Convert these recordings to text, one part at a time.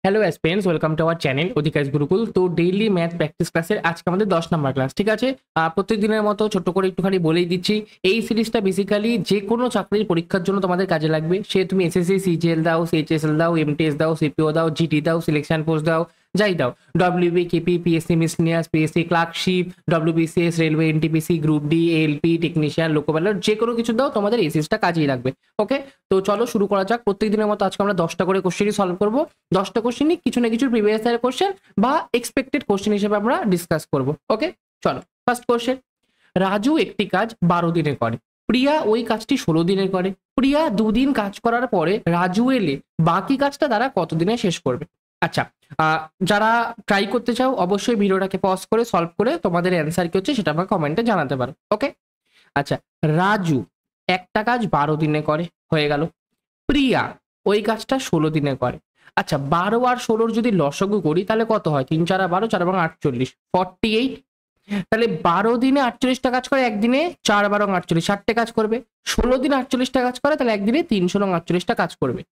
Hello aspirants, welcome to our channel Adhikash Gurukul. তো daily math practice ক্লাসের আজকে আমাদের 10 নাম্বার ক্লাস, ঠিক আছে। প্রত্যেক দিনের মতো ছোট্ট করে একটুখানি বলেই দিচ্ছি, এই সিরিজটা বেসিক্যালি যে কোনো চাকরির পরীক্ষার জন্য তোমাদের কাজে লাগবে। সে তুমি এসএসসি, সিজিএল দাও, সিএইচএসএল দাও, এমটিএস দাও, সিপিও দাও, জিটি দাও, সিলেকশন পোস্ট দাও, যাই দাও, WB, KP, PSC miscellaneous, PSC clerkship, WBCS, railway, NTPC, group D, ALP, technician, loco pilot, যে কোনো কিছু দাও, তোমাদের এই সিরিজটা কাজেই লাগবে। ওকে, তো চলো শুরু করা যাক। প্রত্যেক দিনের মতো আজকে আমরা 10টা করে কোশ্চেনই সলভ করবো। 10টা কোশ্চেনই কিছু না কিছু প্রিভিয়াস ইয়ার কোশ্চেন বা এক্সপেক্টেড কোশ্চেন হিসেবে আমরা ডিসকাস করব। ওকে, চলো ফার্স্ট কোশ্চেন। রাজু একটি কাজ 12 দিনে করে, প্রিয়া ওই কাজটি 16 দিনে করে। প্রিয়া দুদিন কাজ করার পরে রাজু এলে বাকি কাজটা তারা কতদিনে শেষ করবে? আচ্ছা, যারা ট্রাই করতে চাও অবশ্যই ভিডিওটাকে পজ করে সলভ করে তোমাদের অ্যান্সার কি হচ্ছে সেটা আমাকে কমেন্টে জানাতে পারো। ওকে, আচ্ছা, রাজু একটা কাজ 12 দিনে করে, হয়ে গেল। প্রিয়া ওই কাজটা 16 দিনে করে। আচ্ছা, 12 আর 16 যদি লসাগু করি তাহলে কত হয়? 3 4 12, 4 এবং 48, 48। তাহলে 12 দিনে 48টা কাজ করে, একদিনে 4 12 48, 60টে কাজ করবে। 16 দিনে 48টা কাজ করে, তাহলে একদিনে 348টা কাজ করবে।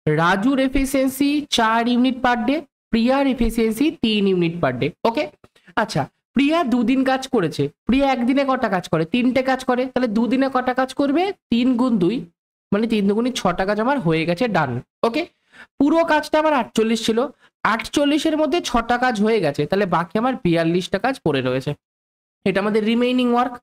রাজুর এফিসিয়েন্সি 4 ইউনিট পার ডে, প্রিয়ার এফিসিয়েন্সি 3 ইউনিট পার ডে। ওকে, আচ্ছা, প্রিয়া দুদিন কাজ করেছে, প্রিয়া একদিনে কটা কাজ করে? 3টে কাজ করে, তাহলে দুদিনে কটা কাজ করবে? 3 গুণ 2 মানে 3 দুগুণে 6টা কাজ আমার হয়ে গেছে, ডান। ওকে, পুরো কাজটা আমার 48 ছিল, 48-এর মধ্যে 6টা কাজ হয়ে গেছে, তাহলে বাকি আমার 42টা কাজ পড়ে রয়েছে। এটা আমাদের রিমেইনিং ওয়ার্ক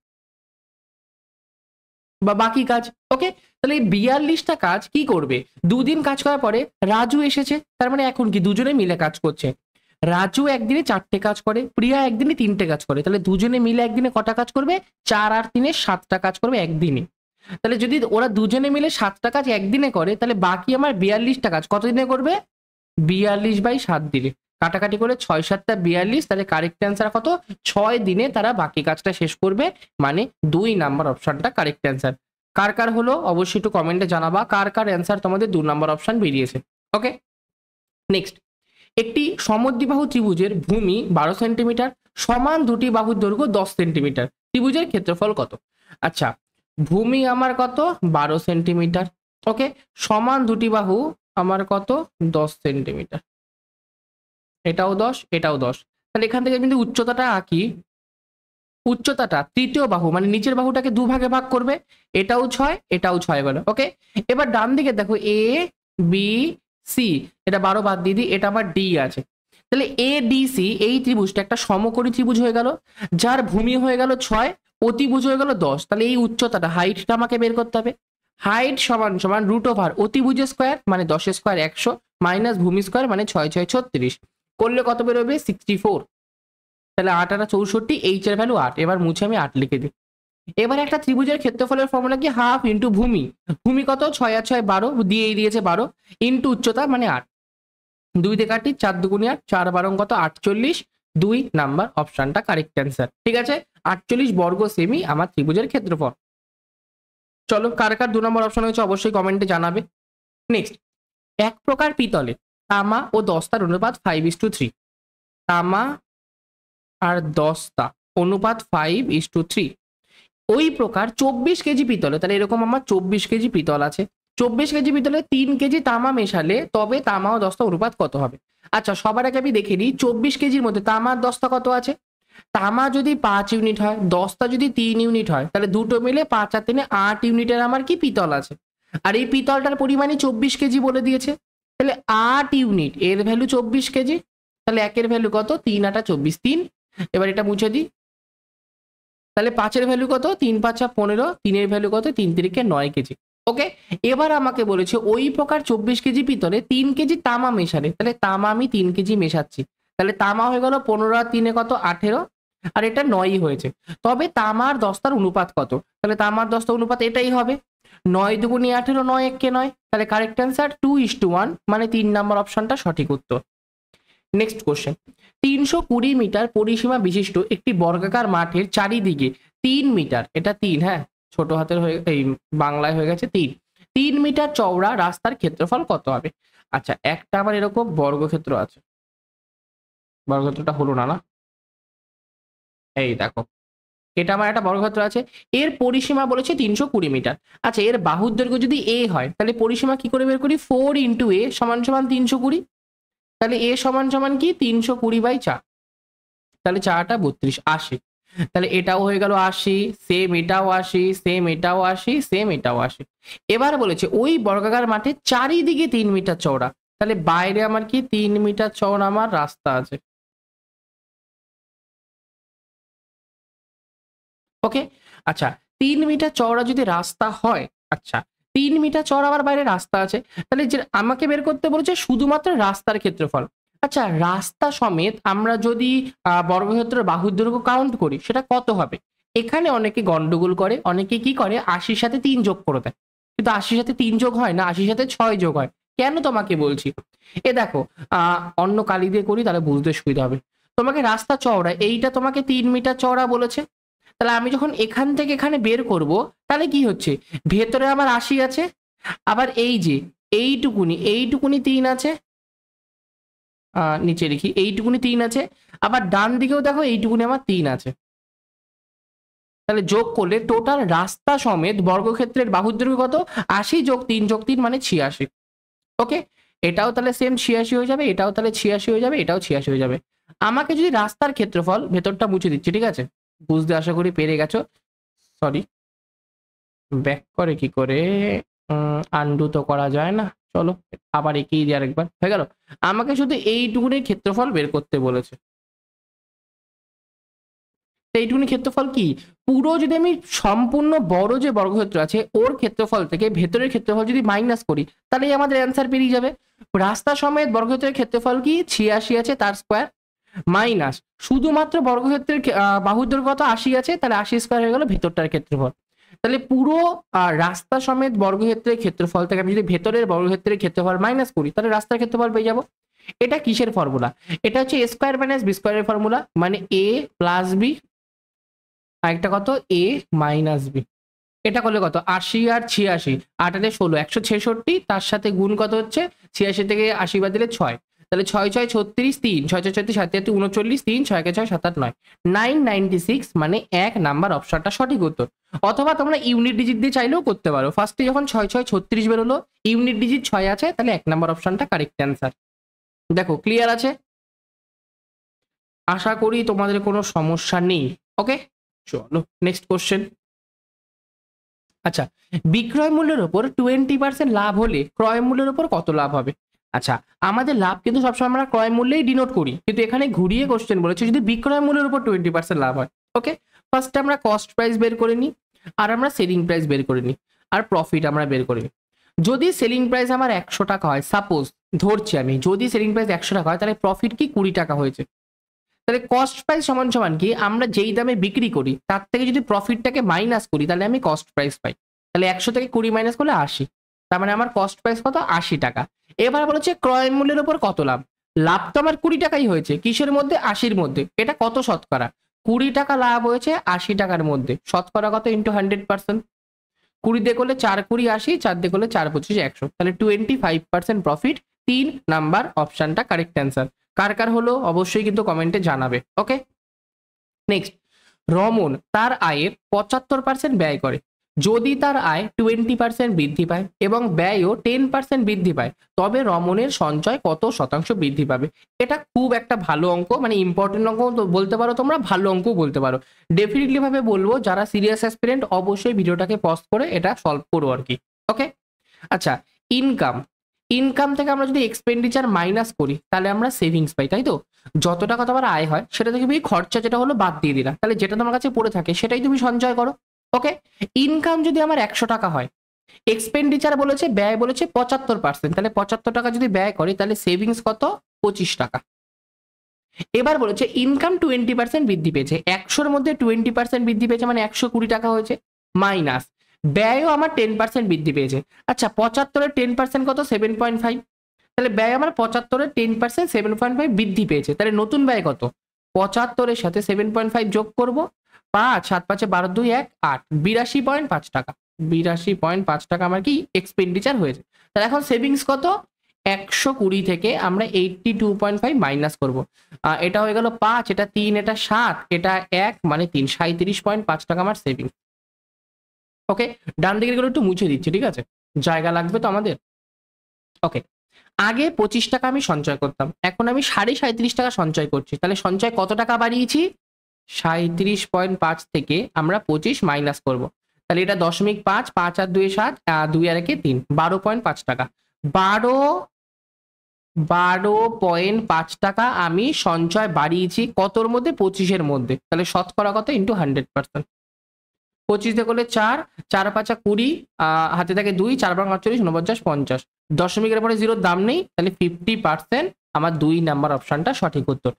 বা বাকি কাজ। ওকে, তাহলে এই 42টা কাজ কি করবে? দুদিন কাজ করার পরে রাজু এসেছে, তার মানে এখন কি দুজনে মিলে কাজ করছে। রাজু একদিনে 4টে কাজ করে, প্রিয়া একদিনে 3টে কাজ করে, তাহলে দুজনে মিলে একদিনে কটা কাজ করবে? 4 আর 3 7টা কাজ করবে একদিনে। তাহলে যদি ওরা দুজনে মিলে 7টা কাজ একদিনে করে, তাহলে বাকি আমার 42টা কাজ কতদিনে করবে? 42/7 দিনে কাটাকাটি করে 6 7টা 42, তাহলে কারেক্ট অ্যান্সার কত? 6 দিনে তারা বাকি কাজটা শেষ করবে, মানে 2 নাম্বার অপশনটা কারেক্ট অ্যান্সার। কার কার হলো অবশ্যই একটু কমেন্টে জানাবা, কার কার অ্যান্সার তোমাদের 2 নাম্বার অপশন বেরিয়েছে। ওকে, নেক্সট। একটি সমদ্বিবাহু ত্রিভুজের ভূমি 12 সেন্টিমিটার, সমান দুটি বাহুর দৈর্ঘ্য 10 সেন্টিমিটার, ত্রিভুজের ক্ষেত্রফল কত? আচ্ছা, ভূমি আমার কত? 12 সেন্টিমিটার। ওকে, সমান দুটি বাহু আমার কত? 10 সেন্টিমিটার। এটাও 10, এটাও 10। তাহলে এখান থেকে যদি উচ্চতাটা আঁকি, উচ্চতাটা তৃতীয় বাহু মানে নিচের বাহুটাকে 2 ভাগে ভাগ করবে, এটাও 6, এটাও 6 গেল। ওকে, এবার ডান দিকে দেখো এ বি সি, এটা 12 বাদ দিয়ে দিই, এটা আমার ডি আছে। তাহলে এ ডি সি এই ত্রিভুজটা একটা সমকোণী ত্রিভুজ হয়ে গেল, যার ভূমি হয়ে গেল 6, অতিভুজ হয়ে গেল 10। তাহলে এই উচ্চতাটা হাইটটা আমাকে বের করতে হবে। হাইট সমান সমান √ অতিভুজের স্কোয়ার মানে 10 স্কোয়ার 100 মাইনাস ভূমি স্কোয়ার মানে 6 6 36, করলে কত বেরোবে? 64। তাহলে 8 8 64, এইচ এর ভ্যালু 8। এবার মুছে আমি 8 লিখে দিই। এবার একটা ত্রিভুজের ক্ষেত্রফলের ফর্মুলা কি? হাফ ইন্টু ভূমি। ভূমি কত? 6 আর 6 12, দিয়েই দিয়েছে 12, ইন্টু উচ্চতা মানে 8। 2 দিয়ে কাটি, 4 দুগুণে 8, 4 12 কত? 48। 2 নাম্বার অপশনটা কারেক্ট অ্যান্সার। ঠিক আছে, 48 বর্গ সেমি আমার ত্রিভুজের ক্ষেত্রফল। চলো, কার কার 2 নম্বর অপশন হয়েছে অবশ্যই কমেন্টে জানাবে। নেক্সট, এক প্রকার পিতলে তামা ও দস্তার অনুপাত 5:3, তামা আর দস্তা অনুপাত 5:3। ওই প্রকার 24 কেজি পিতলে, তাহলে এরকম আমার 24 কেজি পিতল আছে, 24 কেজি পিতলে 3 কেজি তামা মেশালে তবে তামা ও দস্তা অনুপাত কত হবে? আচ্ছা, সবার আগে আমি দেখে নিই 24 কেজির মধ্যে তামা আর দস্তা কত আছে। তামা যদি 5 ইউনিট হয়, দস্তা যদি 3 ইউনিট হয়, তাহলে দুটো মিলে 5 আর 3 8 ইউনিটের আমার কি পিতল আছে। আর এই পিতলটার পরিমাণই 24 কেজি বলে দিয়েছে, তাহলে 8 ইউনিট এর ভ্যালু 24 কেজি। তাহলে একের ভ্যালু কত? 3 8 24, 3। এবার এটা মুছে দিই, তাহলে 5-এর ভ্যালু কত? 3 5 15, 3-এর ভ্যালু কত? 3 3 9 কেজি। ওকে, এবার আমাকে বলেছে ওই প্রকার 24 কেজি পিতলে 3 কেজি তামা মেশালে, তাহলে তামা আমি 3 কেজি মেশাচ্ছি, তাহলে তামা হয়ে গেল 15 আর 3 কত? 18, আর এটা 9 হয়েছে। তবে তামার দস্তার অনুপাত কত? তাহলে তামার দস্তার অনুপাত এটাই হবে, 9 দুগুণে 18, 9 একে 9। তাহলে কারেক্ট অ্যান্সার 2:1 মানে 3 নাম্বার অপশনটা সঠিক উত্তর। Next question. 320 মিটার পরিসীমা বিশিষ্ট একটি বর্গাকার মাঠের চারিদিকে 3 মিটার, এটা 3, হ্যাঁ ছোট হাতের হয়ে এই বাংলায় হয়ে গেছে 3, 3 মিটার চওড়া রাস্তার ক্ষেত্রফল কত হবে? আচ্ছা, একটা আমার এরকম বর্গক্ষেত্র আছে, বর্গক্ষেত্রটা হলো না, না এই দেখো, এটা আমার একটা বর্গক্ষেত্র আছে, এর পরিসীমা বলেছে 320 মিটার। আচ্ছা, এর বাহুর দৈর্ঘ্য যদি a হয়, তাহলে পরিসীমা কি করে বের করি? 4 × a সমান সমান 320। তাহলে এ সমান সমান কি 320/4, তাহলে 4টা 32, 80। তাহলে এটাও হয়ে গেল 80, সেম এটাও 80, সেম এটাও 80, সেম এটাও 80। এবার বলেছে ওই বর্গাকার মাঠে চারিদিকে 3 মিটার চওড়া, তাহলে বাইরে আমার কি 3 মিটার চওড়া আমার রাস্তা আছে। ওকে, আচ্ছা 3 মিটার চওড়া যদি রাস্তা হয়, আচ্ছা 3 মিটার চওড়া আবার বাইরে রাস্তা আছে, তাহলে যে আমাকে বের করতে বলেছে শুধুমাত্র রাস্তার ক্ষেত্রফল। আচ্ছা রাস্তা সমেত আমরা যদি বর্গক্ষেত্রের বাহুর দৈর্ঘ্য কাউন্ট করি সেটা কত হবে? এখানে অনেকে গন্ডগোল করে, অনেকে কি করে 80-র সাথে 3 যোগ করে দেয়, কিন্তু 80-র সাথে 3 যোগ হয় না, 80-র সাথে 6 যোগ হয়। কেন তোমাকে বলছি, এ দেখো অন্য কালি দিয়ে করি তাহলে বুঝতে সুবিধা হবে। তোমাকে রাস্তা চওড়া, এইটা তোমাকে 3 মিটার চওড়া বলেছে, তাহলে আমি যখন এখান থেকে এখানে বের করব তাহলে কি হচ্ছে, ভেতরে আমার 80 আছে, আবার এই যে এইটুকুনি 3 আছে, নিচে লিখি এইটুকুনি 3 আছে, আবার ডান দিকেও দেখো এইটুকুনি আমার 3 আছে। তাহলে যোগ করলে টোটাল রাস্তা সমেত বর্গক্ষেত্রের বাহুর দৈর্ঘ্য কত? 80 যোগ 3 যোগ 3 মানে 86। ওকে, এটাও তাহলে সেম 86 হয়ে যাবে, এটাও তাহলে 86 হয়ে যাবে, এটাও 86 হয়ে যাবে। আমাকে যদি রাস্তার ক্ষেত্রফল, ভেতরটা মুছে দিচ্ছি ঠিক আছে, বুঝতে আশা করি পেরে গেছো। সরি, ব্যাক করে কি করে, আনডু তো করা যায় না, চলো আবার একেই দিয়ে আরেকবার হয়ে গেল। আমাকে শুধু এইটুকুনি ক্ষেত্রফল বের করতে বলেছে। এইটুকুনি ক্ষেত্রফল কি, পুরো যদি আমি সম্পূর্ণ বড় যে বর্গক্ষেত্র আছে ওর ক্ষেত্রফল থেকে ভেতরের ক্ষেত্রফল যদি মাইনাস করি তাহলেই আমাদের অ্যান্সার বেরিয়ে যাবে। রাস্তা সমেত বর্গক্ষেত্রের ক্ষেত্রফল কি 86 আছে তার স্কোয়ার, মাইনাস শুধুমাত্র বর্গক্ষেত্রের বাহুর দৈর্ঘ্য কত 80 আছে, তাহলে 80 স্কোয়ার হয়ে গেল ভেতরটার ক্ষেত্রফল। তাহলে পুরো রাস্তা সমেত বর্গক্ষেত্রের ক্ষেত্রফল থেকে আমি যদি ভেতরের বর্গক্ষেত্রের ক্ষেত্রফল মাইনাস করি তাহলে রাস্তার ক্ষেত্রফল পেয়ে যাবো। এটা কিসের ফর্মুলা? এটা হচ্ছে এ স্কোয়ার মাইনাস বি স্কোয়ারের ফর্মুলা, মানে এ প্লাস বি, আরেকটা কত এ মাইনাস বি। এটা করলে কত 80 আর 86, 8 আর 16, 166, তার সাথে গুণ কত হচ্ছে 86 থেকে 80 বাদ দিলে 6, তাহলে 6 6 36, 3 6 6 36 7 7 39, 3 6 6 7 8 9, 996 মানে 1 নাম্বার অপশনটা সঠিক উত্তর। অথবা তোমরা ইউনিট ডিজিট দিয়ে চাইলেও করতে পারো, ফার্স্টে যখন 6 6 36 বেরোলো ইউনিট ডিজিট 6 আছে, তাহলে 1 নাম্বার অপশনটা কারেক্ট অ্যান্সার। দেখো ক্লিয়ার আছে, আশা করি তোমাদের কোনো সমস্যা নেই। ওকে চলো নেক্সট কোশ্চেন। আচ্ছা, বিক্রয় মূল্যের উপর 20% লাভ হলে ক্রয় মূল্যের উপর কত লাভ হবে? আচ্ছা আমাদের লাভ কিন্তু সবসময় আমরা ক্রয় মূল্যেই ডিনোট করি, কিন্তু এখানে ঘুরিয়ে কোশ্চেন বলেছে যদি বিক্রয় মূল্যের উপর 20% লাভ হয়। ওকে, ফার্স্টে আমরা কস্ট প্রাইস বের করে নিই, আর আমরা সেলিং প্রাইস বের করে নিই, আর প্রফিট আমরা বের করে নিই। যদি সেলিং প্রাইস আমার 100 টাকা হয়, সাপোজ ধরছি আমি, যদি সেলিং প্রাইস 100 টাকা হয় তাহলে প্রফিট কি 20 টাকা হয়েছে। তাহলে কস্ট প্রাইস সমান সমান কি আমরা যেই দামে বিক্রি করি তার থেকে যদি প্রফিটটাকে মাইনাস করি তাহলে আমি কস্ট প্রাইস পাই। তাহলে 100 থেকে 20 মাইনাস করলে 80, তার মানে আমার কস্ট প্রাইস কত 80 টাকা। এবার বলেছে ক্রয় মূল্যের উপর কত লাভ। লাভ তো আমার 20 টাকাই হয়েছে, কিসের মধ্যে 80-র মধ্যে, এটা কত শতকরা, 20 টাকা লাভ হয়েছে 80 টাকার মধ্যে, শতকরা কত ইন্টু 100%, 20 দিয়ে করলে 4 20 80, 4 দিয়ে করলে 4 25 100, তাহলে 25% প্রফিট। 3 নাম্বার অপশনটা কারেক্ট অ্যান্সার। কার কার হলো অবশ্যই কিন্তু কমেন্টে জানাবে। ওকে নেক্সট, রমন তার আয়ের 75% ব্যয় করে, যদি তার আয় 20% বৃদ্ধি পায় এবং ব্যয়ও 10% বৃদ্ধি পায় তবে রমনের সঞ্চয় কত শতাংশ বৃদ্ধি পাবে। এটা খুব একটা ভালো অঙ্ক, মানে ইম্পর্টেন্ট অঙ্ক বলতে পারো তোমরা, ভালো অঙ্ক বলতে পারো। ডেফিনেটলি ভাবে বলবো যারা সিরিয়াস অ্যাসপিরেন্ট অবশ্যই ভিডিওটাকে পজ করে এটা সলভ করো আর কি। ওকে আচ্ছা, ইনকাম, ইনকাম থেকে আমরা যদি এক্সপেন্ডিচার মাইনাস করি তাহলে আমরা সেভিংস পাই, তাই তো? যত টাকা তোমার আয় হয় সেটা থেকে তুমি খরচা যেটা হলো বাদ দিয়ে দিলা, তাহলে যেটা তোমার কাছে পড়ে থাকে সেটাই তুমি সঞ্চয় করো। ওকে, ইনকাম যদি আমার 100 টাকা হয়, এক্সপেন্ডিচার বলেছে ব্যয় বলেছে 75%, তাহলে 75 টাকা যদি ব্যয় করি তাহলে সেভিংস কত 25 টাকা। এবার বলেছে ইনকাম 20% বৃদ্ধি পেয়েছে, 100-র মধ্যে 20% বৃদ্ধি পেয়েছে মানে 120 টাকা হয়েছে, মাইনাস ব্যয়ও আমার 10% বৃদ্ধি পেয়েছে। আচ্ছা 75-এর 10% কত 7.5, তাহলে ব্যয় আমার 75-এর 10% 7.5 বৃদ্ধি পেয়েছে, তাহলে নতুন ব্যয় কত 75-এর সাথে 7.5 যোগ করব, 5 7 5 12 2 1 8, 82.5 টাকা, 82.5 টাকা আমার কি এক্সপেন্ডিচার হয়েছে। তাহলে এখন সেভিংস কত 120 থেকে আমরা 82.5 মাইনাস করবো, এটা হয়ে গেল 5, এটা 3, এটা 7, এটা 1 মানে 3, 37.5 টাকা আমার সেভিংস। ওকে, ডান দিকের গুলো একটু মুছে দিচ্ছি ঠিক আছে, জায়গা লাগবে তো আমাদের। ওকে আগে 25 টাকা আমি সঞ্চয় করতাম, এখন আমি 37.5 টাকা সঞ্চয় করছি, তাহলে সঞ্চয় কত টাকা বাড়িয়েছি? 37.5 থেকে আমরা 25 মাইনাস করব, তাহলে এটা 0.5, 5 আর 2 7, 2 আর 1 3, 12.5 টাকা। 12.5 টাকা আমি সঞ্চয় বাড়িয়েছি কতর মধ্যে? 25-এর মধ্যে। তাহলে শতকরা কত? ইন্টু 100%। 25 দিয়ে করলে 4, 4 5 20, হাতে থাকে 2, 4 বাং 48, 49, 50। দশমিকের পরে জিরোর দাম নেই, তাহলে 50% আমার 2 নাম্বার অপশনটা সঠিক উত্তর।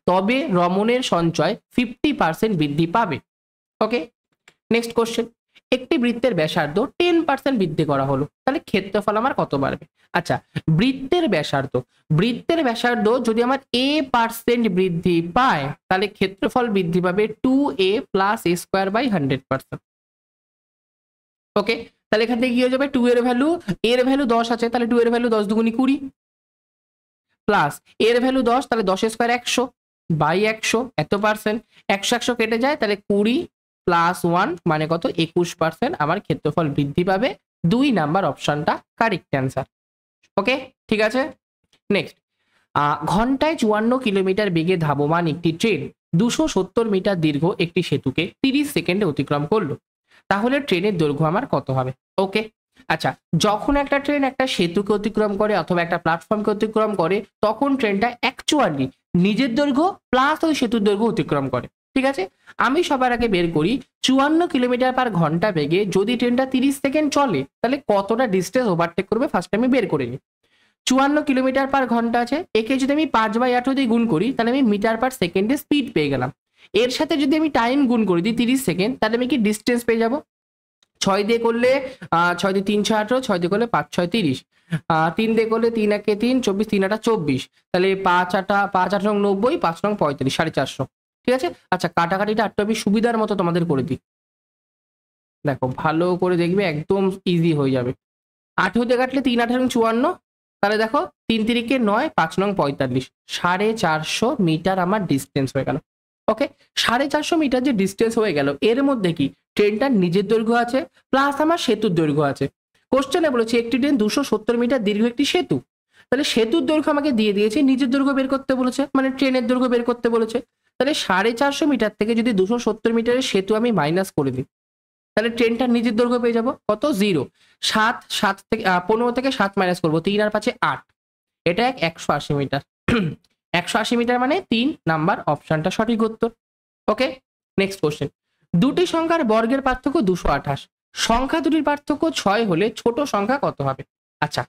তবে রমণের সঞ্চয় 50% বৃদ্ধি পাবে। ওকে, নেক্সট কোশ্চেন। একটি বৃত্তের ব্যাসার্ধ 10% বৃদ্ধি করা হলো, তাহলে ক্ষেত্রফল আমার কত বাড়বে? আচ্ছা, বৃত্তের ব্যাসার্ধ যদি আমার a% বৃদ্ধি পায়, তাহলে ক্ষেত্রফল বৃদ্ধি পাবে 2a plus a square by 100%। Okay, তাহলে এখান থেকে কি হয়ে যাবে? 2 এর ভ্যালু 10 আছে, তাহলে 2 এর ভ্যালু 10 দুগুনি 20 প্লাস এর ভ্যালু 10, তাহলে 10 স্কোয়ার 100 বাই 100, এত পার্সেন্ট। 100 100 কেটে যায়, তাহলে 20 প্লাস 1 মানে কত? 21% আমার ক্ষেত্রফল বৃদ্ধি পাবে। 2 নাম্বার অপশনটা কারেক্ট অ্যান্সার। ওকে, ঠিক আছে। নেক্সট, ঘন্টায় 54 কিলোমিটার বেগে ধাবমান একটি ট্রেন 270 মিটার দীর্ঘ একটি সেতুকে 30 সেকেন্ডে অতিক্রম করলো, তাহলে ট্রেনের দৈর্ঘ্য আমার কত হবে? ওকে, আচ্ছা, যখন একটা ট্রেন একটা সেতুকে অতিক্রম করে অথবা একটা প্ল্যাটফর্মকে অতিক্রম করে, তখন ট্রেনটা অ্যাকচুয়ালি নিজের দৈর্ঘ্য প্লাস ওই সেতুর দৈর্ঘ্য অতিক্রম করে। ঠিক আছে, আমি সবার আগে বের করি 54 কিলোমিটার পার ঘন্টা বেগে যদি ট্রেনটা 30 সেকেন্ড চলে, তাহলে কতটা ডিস্টেন্স ওভারটেক করবে ফার্স্ট আমি বের করে নিই। 54 কিলোমিটার পার ঘন্টা আছে, একে যদি আমি 5/8 দিয়ে গুণ করি, তাহলে আমি মিটার পার সেকেন্ডে স্পিড পেয়ে গেলাম। এর সাথে যদি আমি টাইম গুণ করে দিই 30 সেকেন্ড, তাহলে আমি কি ডিস্টেন্স পেয়ে যাব? 6 দিয়ে করলে 6 দিয়ে 3 6 18, 6 দিয়ে করলে 5 6 30, 3 দিয়ে করলে 3 1 3 24, 3 8 24, তাহলে 5 8 90, 5 9 35, 450। ঠিক আছে, আচ্ছা, কাটাকাটিটা একটু আমি সুবিধার মতো তোমাদের করে দিই। দেখো ভালো করে দেখবে, একদম ইজি হয়ে যাবে। 18 দিয়ে কাটলে 3 18 54, তাহলে দেখো 3 3 9, 5 9 45, 450 মিটার আমার ডিস্টেন্স হয়ে গেল। ওকে, 450 মিটার যে ডিস্টেন্স হয়ে গেল, এর মধ্যে কি ট্রেনটার নিজের দৈর্ঘ্য আছে প্লাস আমার সেতুর দৈর্ঘ্য আছে। কোশ্চেনে বলেছে একটি ট্রেন 270 মিটার দীর্ঘ একটি সেতু, তাহলে সেতুর দৈর্ঘ্য আমাকে দিয়ে দিয়েছে, নিজের দৈর্ঘ্য বের করতে বলেছে, মানে ট্রেনের দৈর্ঘ্য বের করতে বলেছে। তাহলে 450 মিটার থেকে যদি 270 মিটারের সেতু আমি মাইনাস করে দিই, তাহলে ট্রেনটার নিজের দৈর্ঘ্য পেয়ে যাবো কত? 0। 7 থেকে 15 থেকে 7 মাইনাস করবো, 3 আর 5 8, এটা 180 মিটার। 180 মিটার মানে 3 নাম্বার অপশনটা সঠিক উত্তর। ওকে, নেক্সট কোশ্চেন। দুটি সংখ্যার বর্গের পার্থক্য 228, সংখ্যা দুটির পার্থক্য 6 হলে ছোট সংখ্যা কত হবে? আচ্ছা,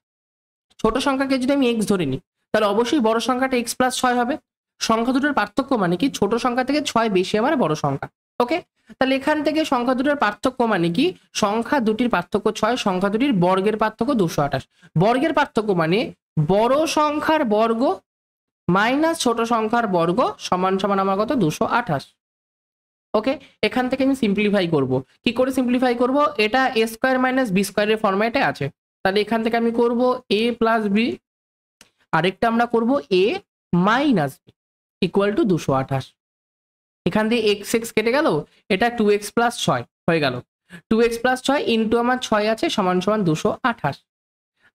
ছোট সংখ্যাকে যদি আমি এক্স ধরে নিই, তাহলে অবশ্যই বড় সংখ্যাটা এক্স প্লাস 6 হবে। সংখ্যা দুটোর পার্থক্য মানে কি? ছোট সংখ্যা থেকে 6 বেশি আমার বড় সংখ্যা। ওকে, তাহলে এখান থেকে সংখ্যা দুটোর পার্থক্য মানে কি? সংখ্যা দুটির পার্থক্য 6, সংখ্যা দুটির বর্গের পার্থক্য 228। বর্গের পার্থক্য মানে বড় সংখ্যার বর্গ মাইনাস ছোট সংখ্যার বর্গ সমান সমান আমার কত? 228। ওকে, এখান থেকে আমি সিম্পলিফাই করব। কি করে সিম্পলিফাই করব? এটা a স্কয়ার মাইনাস b স্কয়ারের ফরম্যাটে আছে, তাহলে এখান থেকে আমি করব a প্লাস b, আরেকটা আমরা করব a minus b equal to 228। এখান দিয়ে x x কেটে গেল, এটা 2x প্লাস 6 হয়ে গেল। 2x প্লাস 6 ইন্টু আমার 6 আছে সমান সমান 228।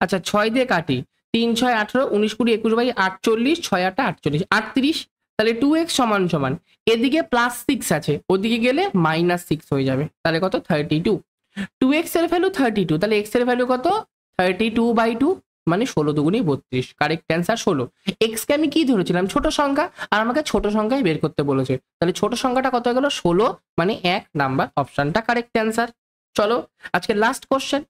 আচ্ছা, 6 দিয়ে কাটি, 3 6 18, 19 20 21 বাই 48, 6 8 48, 38। তাহলে 2x সমান সমান এদিকে প্লাস 6 আছে, ওদিকে গেলে মাইনাস 6 হয়ে যাবে, তাহলে কত? 32। 2x এর ভ্যালু 32, তাহলে x এর ভ্যালু কত? 32/2 মানে 16 দুগুণী 32, কারেক্ট অ্যান্সার 16। x কে আমি কি ধরেছিলাম? ছোট সংখ্যা, আর আমাকে ছোট সংখ্যাই বের করতে বলেছে, তাহলে ছোট সংখ্যাটা কত হয়ে গেল? 16 মানে 1 নাম্বার অপশনটা কারেক্ট অ্যান্সার। চলো আজকে লাস্ট কোশ্চেন।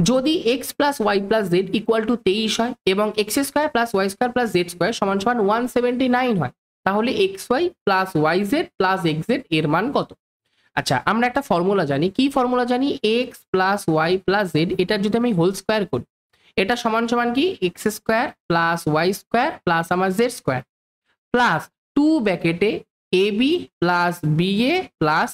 যদি x plus Y plus Z equal to 23 হয় এবং x square plus Y square plus Z square সমান সমান 179 হয়, তাহলে x Y plus Y Z plus x Z এর মান কত? আচ্ছা, আমরা একটা ফর্মুলা জানি। কি ফর্মুলা জানি? X plus Y plus Z, এটার যদি আমি হোল স্কোয়ার করি, এটা সমান সমান কি? X square plus Y square plus আমার জেড স্কোয়ার প্লাস 2 ব্র্যাকেটে a b plus b a plus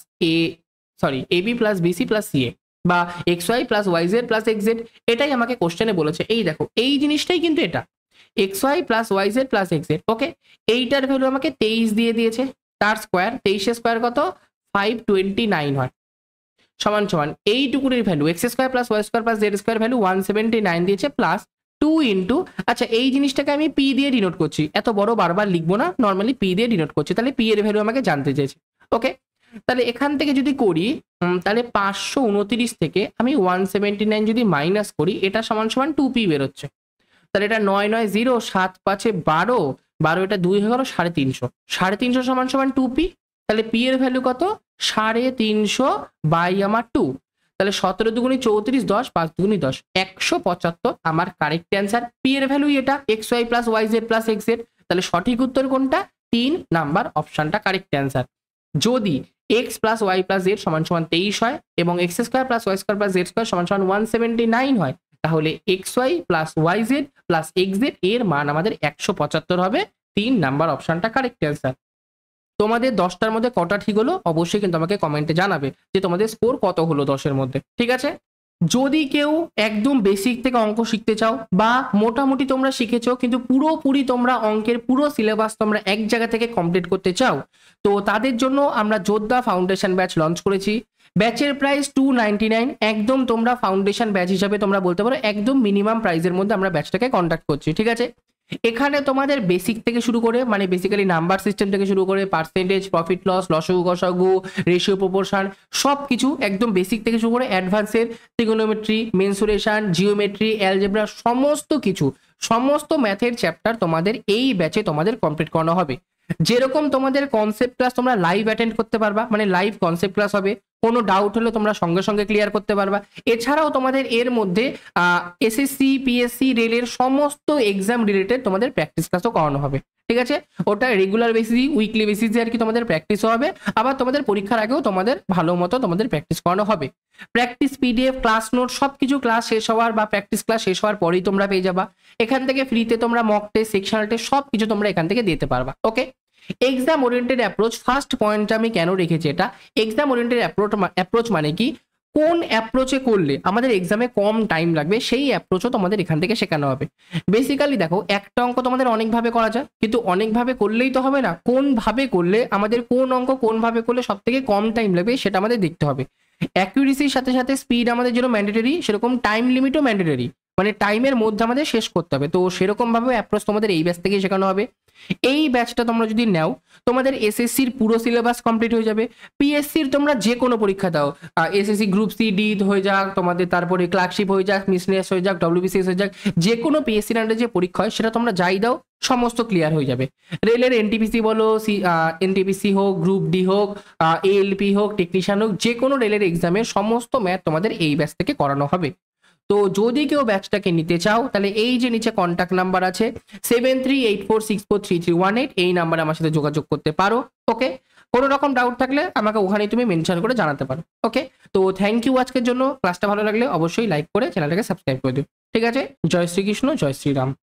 a b plus b c plus c a, বা x Y plus Y Z plus x z. এটাই আমাকে কোশ্চেনে বলেছে। এই দেখো, এই জিনিসটাই কিন্তু এটা x Y plus Y Z plus x z. Okay, এইটার ভ্যালু আমাকে 23 দিয়ে দিয়েছে, তার স্কোয়ার 23 স্কোয়ার কত? 529 হয়, সমান সমান এইটুকুর value x square plus Y square plus Z square value 179 দিয়েছে প্লাস 2 ইন্টু, আচ্ছা এই জিনিসটাকে আমি পি দিয়ে ডিনোট করছি, এত বড় বারবার লিখবো না, নর্মালি পি দিয়ে ডিনোট করছি, তাহলে পি এর ভ্যালু আমাকে জানতে চেয়েছে। ওকে, তাহলে এখান থেকে যদি করি তাহলে 529 থেকে আমি 179 যদি মাইনাস করি, এটা সমান সমান 2p বেরোচ্ছে। তাহলে এটা 9 9 0 7 5 12, 12 এটা 2 হয়ে গেল 350, 350 সমান সমান 2p। তাহলে পি এর ভ্যালু কত? 350 বাই আমার 2, তাহলে 17 দুগুণি 34, 10 5 দুগুণি 10, 175 আমার কারেক্ট অ্যান্সার। পি এর ভ্যালু এটা x Y plus Y Z plus x z, তাহলে সঠিক উত্তর কোনটা? 3 নাম্বার অপশনটা কারেক্ট অ্যান্সার। যদি x plus Y plus z সমান সমান 23 হয় এবং x square plus Y square plus Z square সমান সমান 179 হয়, তাহলে x Y plus Y Z plus x Z এর মান আমাদের 175 হবে। 3 নাম্বার অপশনটা কারেক্ট অ্যান্সার। তোমাদের 10টার মধ্যে কটা ঠিক হলো অবশ্যই কিন্তু আমাকে কমেন্টে জানাবে যে তোমাদের স্কোর কত হলো 10-এর মধ্যে, ঠিক আছে? যদি কেউ একদম বেসিক থেকে অঙ্ক শিখতে চাও বা মোটামুটি তোমরা শিখেছো কিন্তু পুরোপুরি তোমরা অঙ্কের পুরো সিলেবাস তোমরা এক জায়গা থেকে কমপ্লিট করতে চাও, তো তাদের জন্য আমরা যোদ্ধা ফাউন্ডেশন ব্যাচ লঞ্চ করেছি। ব্যাচের প্রাইস 299, একদম তোমরা ফাউন্ডেশন ব্যাচ হিসাবে তোমরা বলতে পারো একদম মিনিমাম প্রাইসের মধ্যে আমরা ব্যাচটাকে কন্ডাক্ট করছি, ঠিক আছে? এখানে তোমাদের বেসিক থেকে শুরু করে মানে বেসিক্যালি নাম্বার সিস্টেম থেকে শুরু করে পার্সেন্টেজ, প্রফিট লস, লসাগু গসাগু, রেশিও প্রপোর্শন, সব কিছু একদম বেসিক থেকে শুরু করে অ্যাডভান্সের ট্রিগোনোমেট্রি, মেনসুরেশন, জিওমেট্রি, অ্যালজেব্রা, সমস্ত কিছু, সমস্ত ম্যাথের চ্যাপ্টার তোমাদের এই ব্যাচে তোমাদের কমপ্লিট করানো হবে। যেরকম তোমাদের কনসেপ্ট ক্লাস তোমরা লাইভ অ্যাটেন্ড করতে পারবা, মানে লাইভ কনসেপ্ট ক্লাস হবে, কোনো ডাউট হলে তোমরা সঙ্গে সঙ্গে ক্লিয়ার করতে পারবা। এছাড়াও তোমাদের এর মধ্যে এসএসসি, পিএসসি, রেলের সমস্ত এক্সাম রিলেটেড তোমাদের প্র্যাকটিস ক্লাসও করানো হবে, ঠিক আছে? ওটা রেগুলার বেসিস, উইকলি বেসিসে আর কি তোমাদের প্র্যাকটিসও হবে, আবার তোমাদের পরীক্ষার আগেও তোমাদের ভালো মতো তোমাদের প্র্যাকটিস করানো হবে। প্র্যাকটিস পিডিএফ, ক্লাস নোট, সবকিছু ক্লাস শেষ হওয়ার বা প্র্যাকটিস ক্লাস শেষ হওয়ার পরেই তোমরা পেয়ে যাবা। এখান থেকে ফ্রিতে তোমরা মক টেস্ট, সেকশনাল টেস্ট সবকিছু তোমরা এখান থেকে দিতে পারবা। Okay, exam oriented approach first point আমি কেন রেখেছি, এটা এক্সাম ওরিয়েন্টেড অ্যাপ্রোচ মানে কি, কোন অ্যাপ্রোচে করলে আমাদের এক্সামে কম টাইম লাগবে সেই অ্যাপ্রোচও তোমাদের এখান থেকে শেখানো হবে। বেসিক্যালি দেখো, একটা অঙ্ক তোমাদের অনেকভাবে করা যায়, কিন্তু অনেকভাবে করলেই তো হবে না, কোনভাবে করলে আমাদের কোন অঙ্ক কোনভাবে করলে সব থেকে কম টাইম লাগবে সেটা আমাদের দেখতে হবে। অ্যাকিউরেসির সাথে সাথে স্পিড আমাদের যেন ম্যান্ডেটরি, সেরকম টাইম লিমিটও ম্যান্ডেটরি, মানে টাইমের মধ্যে আমাদের শেষ করতে হবে। তো সেরকম ভাবে অ্যাপ্রোচ তোমাদের এই ব্যাচ থেকেই শেখানো হবে। এই ব্যাচটা তোমরা যদি নাও, তোমাদের এসএসসির পুরো সিলেবাস কমপ্লিট হয়ে যাবে। পিএসসির তোমরা যে কোনো পরীক্ষা দাও, এসএসসি গ্রুপ সি ডি হয়ে যাক, তোমাদের তারপরে ক্লার্কশিপ হয়ে যাক, মিসনেস হয়ে যাক, ডব্লিউবিসিএস হয়ে যাক, যে কোনো পিএসসির আন্ডারে যে পরীক্ষা হয় সেটা তোমরা যাই দাও সমস্ত ক্লিয়ার হয়ে যাবে। রেলের এনটিপিসি বলো, এনটিপিসি হোক, গ্রুপ ডি হোক, এএলপি হোক, টেকনিশিয়ান হোক, যে কোনো রেলের এক্সামের সমস্ত ম্যাথ তোমাদের এই ব্যাচ থেকে করানো হবে। তো যদি কেউ ব্যাচটাকে নিতে চাও তাহলে এই যে নিচে কন্ট্যাক্ট নাম্বার আছে 7384643318, এই নাম্বারে আমার সাথে যোগাযোগ করতে পারো। ওকে, কোনো রকম ডাউট থাকলে আমাকে ওখানে তুমি মেনশন করে জানাতে পারো। ওকে, তো থ্যাংক ইউ আজকের জন্য। ক্লাসটা ভালো লাগলে অবশ্যই লাইক করে চ্যানেলটাকে সাবস্ক্রাইব করে দিও, ঠিক আছে? জয় শ্রীকৃষ্ণ, জয় শ্রীরাম।